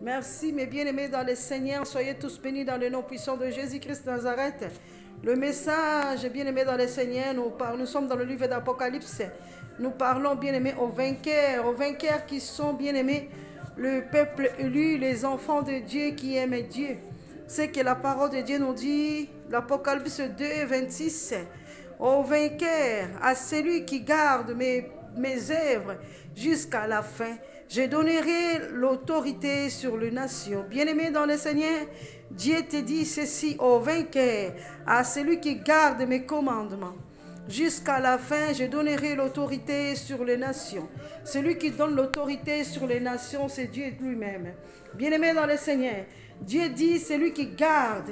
Merci, mes bien-aimés dans le Seigneur. Soyez tous bénis dans le nom puissant de Jésus-Christ de Nazareth. Le message, bien-aimés dans le Seigneur, nous sommes dans le livre d'Apocalypse. Nous parlons, bien-aimés, aux vainqueurs qui sont, bien-aimés, le peuple élu, les enfants de Dieu qui aiment Dieu. C'est que la parole de Dieu nous dit, l'Apocalypse 2, 26, aux vainqueurs, à celui qui garde mes œuvres jusqu'à la fin, je donnerai l'autorité sur les nations. Bien-aimé dans le Seigneur, Dieu te dit ceci, au vainqueur, à celui qui garde mes commandements. Jusqu'à la fin, je donnerai l'autorité sur les nations. Celui qui donne l'autorité sur les nations, c'est Dieu lui-même. Bien-aimé dans le Seigneur, Dieu dit, celui qui garde,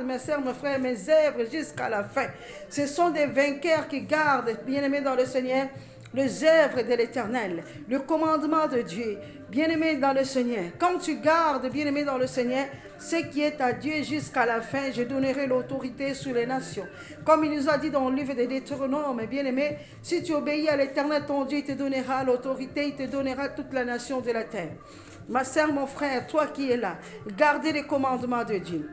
mes sœurs, mes frères, mes œuvres jusqu'à la fin. Ce sont des vainqueurs qui gardent, bien-aimés dans le Seigneur, les œuvres de l'Éternel, le commandement de Dieu, bien-aimé dans le Seigneur. Quand tu gardes, bien-aimé dans le Seigneur, ce qui est à Dieu jusqu'à la fin, je donnerai l'autorité sur les nations. Comme il nous a dit dans le livre de Deutéronome, bien-aimé, si tu obéis à l'Éternel, ton Dieu, il te donnera l'autorité, il te donnera toute la nation de la terre. Ma sœur, mon frère, toi qui es là, gardez les commandements de Dieu.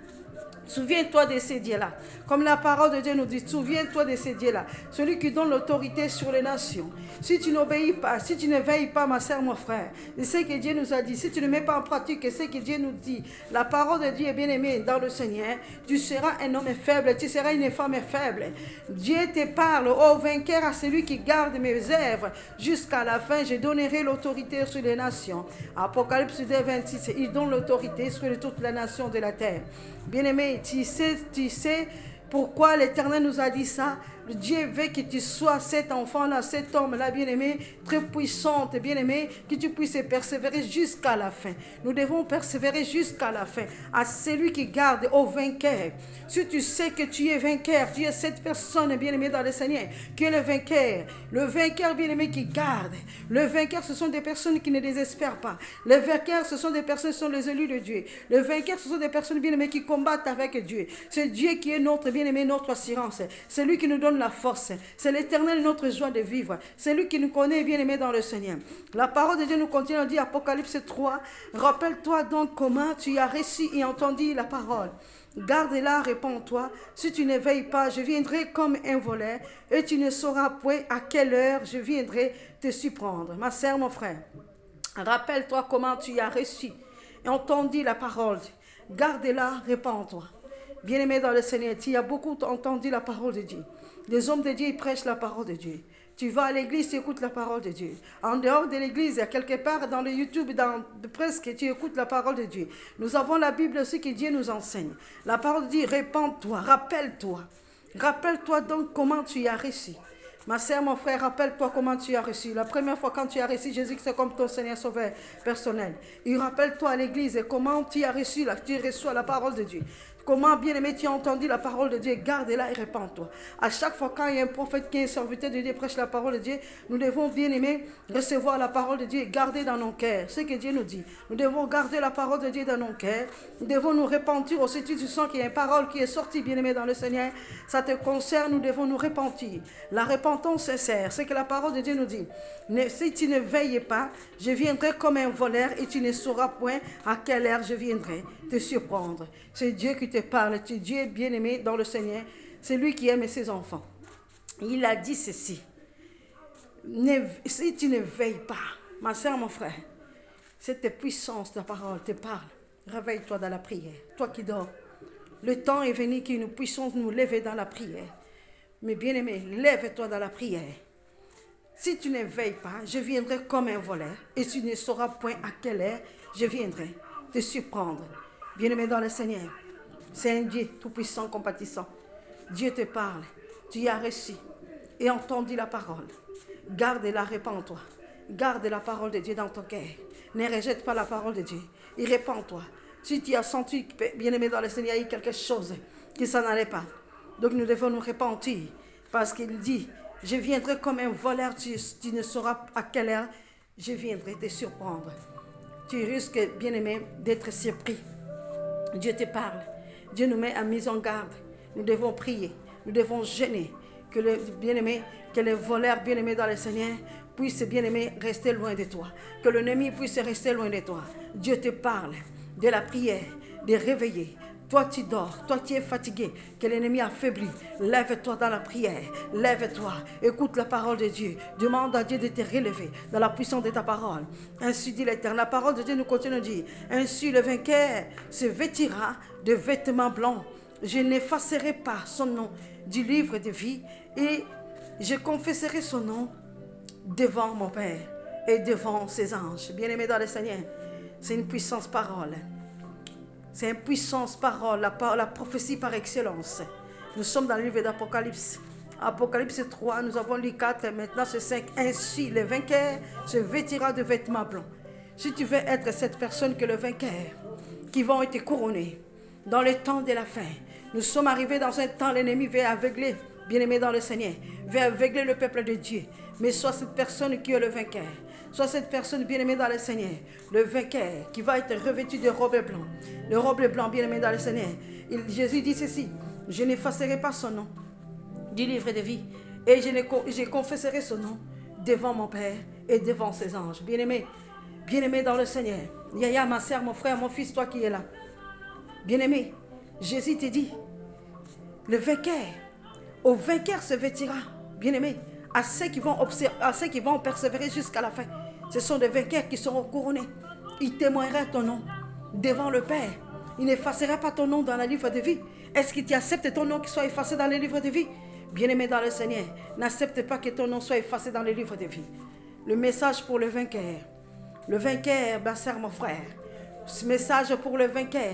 Souviens-toi de ces dieux-là. Comme la parole de Dieu nous dit, souviens-toi de ces dieux-là. Celui qui donne l'autorité sur les nations. Si tu n'obéis pas, si tu ne veilles pas, ma sœur, mon frère, de ce que Dieu nous a dit, si tu ne mets pas en pratique ce que Dieu nous dit, la parole de Dieu est bien aimée dans le Seigneur, tu seras un homme faible, tu seras une femme faible. Dieu te parle, ô vainqueur, à celui qui garde mes œuvres jusqu'à la fin, je donnerai l'autorité sur les nations. Apocalypse 2, 26, il donne l'autorité sur toute la nation de la terre. Bien-aimé, tu sais pourquoi l'Éternel nous a dit ça? Dieu veut que tu sois cet enfant-là, cet homme-là, bien-aimé, très puissante, bien-aimé, que tu puisses persévérer jusqu'à la fin. Nous devons persévérer jusqu'à la fin. À celui qui garde, au vainqueur. Si tu sais que tu es vainqueur, tu es cette personne, bien-aimée dans le Seigneur, qui est le vainqueur. Le vainqueur, bien-aimé, qui garde. Le vainqueur, ce sont des personnes qui ne désespèrent pas. Les vainqueurs, ce sont des personnes, ce sont les élus de Dieu. Les vainqueurs, ce sont des personnes, bien-aimées, qui combattent avec Dieu. C'est Dieu qui est notre, bien-aimé, notre assurance. C'est lui qui nous donne la force. C'est l'Éternel notre joie de vivre. C'est lui qui nous connaît, bien-aimé dans le Seigneur. La parole de Dieu nous continue à dire, Apocalypse 3, rappelle-toi donc comment tu as reçu et entendu la parole. Garde-la, réponds-toi. Si tu ne veilles pas, je viendrai comme un voleur et tu ne sauras point à quelle heure je viendrai te surprendre. Ma sœur, mon frère, rappelle-toi comment tu as reçu et entendu la parole. Garde-la, réponds-toi. Bien-aimé dans le Seigneur, tu as beaucoup entendu la parole de Dieu. Les hommes de Dieu, ils prêchent la parole de Dieu. Tu vas à l'église, tu écoutes la parole de Dieu. En dehors de l'église, quelque part dans le YouTube, presque, tu écoutes la parole de Dieu. Nous avons la Bible aussi que Dieu nous enseigne. La parole dit, répands-toi, rappelle-toi. Rappelle-toi donc comment tu as reçu. Ma sœur, mon frère, rappelle-toi comment tu as reçu. La première fois quand tu as reçu Jésus, c'est comme ton Seigneur Sauveur personnel. Et rappelle-toi à l'église comment tu as reçu, tu reçois la parole de Dieu. Comment, bien-aimé, tu as entendu la parole de Dieu, garde-la et répands-toi. À chaque fois quand il y a un prophète qui est un serviteur de Dieu prêche la parole de Dieu, nous devons, bien-aimé, recevoir la parole de Dieu et garder dans nos cœurs ce que Dieu nous dit. Nous devons garder la parole de Dieu dans nos cœurs. Nous devons nous repentir aussi. Tu sens qu'il y a une parole qui est sortie, bien-aimé, dans le Seigneur. Ça te concerne, nous devons nous repentir. La repentance sincère, c'est que la parole de Dieu nous dit. Si tu ne veilles pas, je viendrai comme un voleur et tu ne sauras point à quelle heure je viendrai te surprendre. C'est Dieu qui te parle, tu es Dieu bien-aimé dans le Seigneur, c'est lui qui aime ses enfants. Il a dit ceci, si tu ne veilles pas, ma soeur, mon frère, cette puissance de la parole te parle, réveille-toi dans la prière, toi qui dors. Le temps est venu que nous puissions nous lever dans la prière. Mais bien-aimé, lève-toi dans la prière. Si tu ne veilles pas, je viendrai comme un voleur et tu ne sauras point à quelle heure je viendrai te surprendre. Bien-aimé dans le Seigneur, c'est un Dieu tout-puissant, compatissant. Dieu te parle, tu as reçu et entendu la parole. Garde-la, répands-toi. Garde la parole de Dieu dans ton cœur. Ne rejette pas la parole de Dieu et répands-toi. Si tu as senti, bien-aimé dans le Seigneur, il y a quelque chose qui s'en allait pas. Donc nous devons nous repentir parce qu'il dit, je viendrai comme un voleur, tu ne sauras à quelle heure je viendrai te surprendre. Tu risques, bien-aimé, d'être surpris. Dieu te parle. Dieu nous met à mise en garde. Nous devons prier. Nous devons jeûner. Que le bien-aimé, que les voleurs bien-aimés dans le Seigneur puisse, bien-aimé, rester loin de toi. Que l'ennemi puisse rester loin de toi. Dieu te parle de la prière, de réveiller. Toi, tu dors, toi, tu es fatigué, que l'ennemi affaiblit. Lève-toi dans la prière, lève-toi, écoute la parole de Dieu. Demande à Dieu de te relever dans la puissance de ta parole. Ainsi dit l'Éternel. La parole de Dieu nous continue de dire, ainsi le vainqueur se vêtira de vêtements blancs. Je n'effacerai pas son nom du livre de vie et je confesserai son nom devant mon Père et devant ses anges. Bien-aimés dans le Seigneur, c'est une puissance parole. C'est une puissance parole, la prophétie par excellence. Nous sommes dans le livre d'Apocalypse. Apocalypse 3, nous avons lu 4, maintenant c'est 5. Ainsi, le vainqueur se vêtira de vêtements blancs. Si tu veux être cette personne que le vainqueur, qui vont être couronnés dans le temps de la fin. Nous sommes arrivés dans un temps, l'ennemi veut aveugler, bien-aimé dans le Seigneur, veut aveugler le peuple de Dieu. Mais sois cette personne qui est le vainqueur. Sois cette personne bien-aimée dans le Seigneur, le vainqueur qui va être revêtu de robe blanche. Le robe blanc bien-aimé dans le Seigneur. Jésus dit ceci, je n'effacerai pas son nom du livre de vie et je confesserai son nom devant mon Père et devant ses anges. Bien-aimé dans le Seigneur. Yaya, ma soeur, mon frère, mon fils, toi qui es là. Bien-aimé, Jésus te dit, le vainqueur, au vainqueur se vêtira. Bien-aimé, à ceux qui vont persévérer jusqu'à la fin. Ce sont des vainqueurs qui seront couronnés. Ils témoigneraient ton nom devant le Père. Il n'effacera pas ton nom dans le livre de vie. Est-ce que tu acceptes ton nom qui soit effacé dans le livre de vie? Bien-aimé dans le Seigneur, n'accepte pas que ton nom soit effacé dans le livre de vie. Le message pour le vainqueur. Le vainqueur, ma soeur, mon frère. Ce message pour le vainqueur.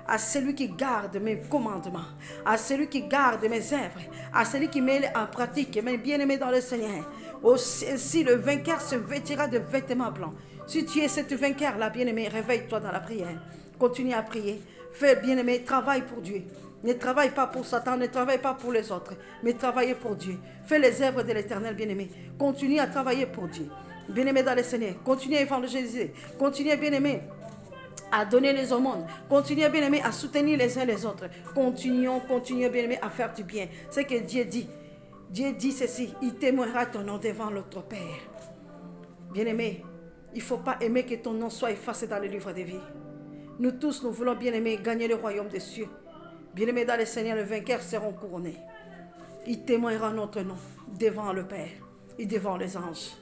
À celui qui garde mes commandements, à celui qui garde mes œuvres, à celui qui met en pratique, mes bien-aimés dans le Seigneur. Ainsi le vainqueur se vêtira de vêtements blancs. Si tu es cette vainqueur-là, bien-aimé, réveille-toi dans la prière. Continue à prier. Fais, bien-aimé, travaille pour Dieu. Ne travaille pas pour Satan, ne travaille pas pour les autres, mais travaille pour Dieu. Fais les œuvres de l'Éternel, bien-aimé. Continue à travailler pour Dieu. Bien-aimé dans le Seigneur, continue à évangéliser. Continue, bien-aimé, à donner les aumônes. Continuez, bien-aimés, à soutenir les uns les autres. Continuons, bien-aimés, à faire du bien. C'est que Dieu dit. Dieu dit ceci, il témoignera ton nom devant l'autre Père. Bien-aimé, il ne faut pas aimer que ton nom soit effacé dans le livre de vie. Nous tous, nous voulons, bien-aimés, gagner le royaume des cieux. Bien-aimés dans le Seigneur, les vainqueurs seront couronnés. Il témoignera notre nom devant le Père et devant les anges.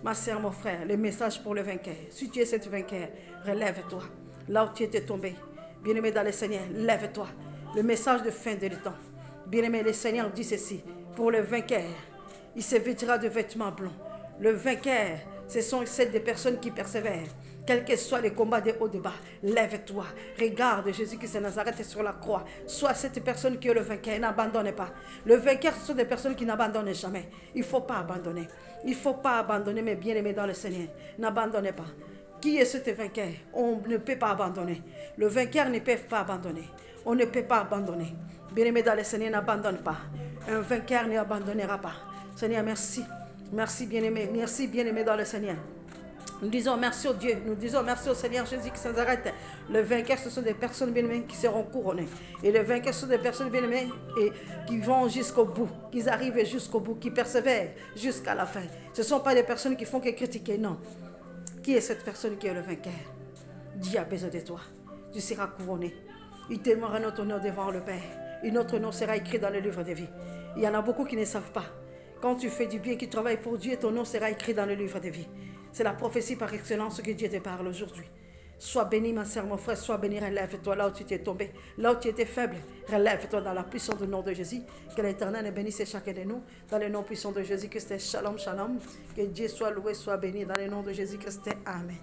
Ma soeur, mon frère, le message pour le vainqueur. Si tu es cette vainqueur, relève-toi. Là où tu étais tombé, bien-aimé dans le Seigneur, lève-toi. Le message de fin de temps. Bien-aimé, le Seigneur dit ceci. Pour le vainqueur, il se vêtira de vêtements blancs. Le vainqueur, ce sont celles des personnes qui persévèrent. Quels que soient les combats de haut de bas, lève-toi. Regarde Jésus-Christ de Nazareth sur la croix. Sois cette personne qui est le vainqueur. N'abandonne pas. Le vainqueur, ce sont des personnes qui n'abandonnent jamais. Il ne faut pas abandonner. Il ne faut pas abandonner, mes bien-aimés dans le Seigneur. N'abandonnez pas. Qui est ce vainqueur? On ne peut pas abandonner. Le vainqueur ne peut pas abandonner. On ne peut pas abandonner. Bien-aimé dans le Seigneur, n'abandonne pas. Un vainqueur ne abandonnera pas. Seigneur, merci. Merci, bien-aimé. Merci, bien-aimé dans le Seigneur. Nous disons merci au Dieu. Nous disons merci au Seigneur Jésus qui s'en arrête. Le vainqueur, ce sont des personnes bien-aimées qui seront couronnées. Et les vainqueurs, ce sont des personnes bien-aimées et qui vont jusqu'au bout. Qui arrivent jusqu'au bout. Qui persévèrent jusqu'à la fin. Ce ne sont pas des personnes qui font que critiquer. Non. Qui est cette personne qui est le vainqueur? Dieu a besoin de toi. Tu seras couronné. Il témoignera notre nom devant le Père. Et notre nom sera écrit dans le livre de vie. Il y en a beaucoup qui ne savent pas. Quand tu fais du bien, qui travaille pour Dieu, ton nom sera écrit dans le livre de vie. C'est la prophétie par excellence que Dieu te parle aujourd'hui. Sois béni, ma soeur, mon frère, sois béni, relève-toi là où tu t'es tombé, là où tu étais faible, relève-toi dans la puissance du nom de Jésus. Que l'Éternel bénisse chacun de nous, dans le nom puissant de Jésus-Christ. Shalom, shalom. Que Dieu soit loué, soit béni, dans le nom de Jésus-Christ. Amen.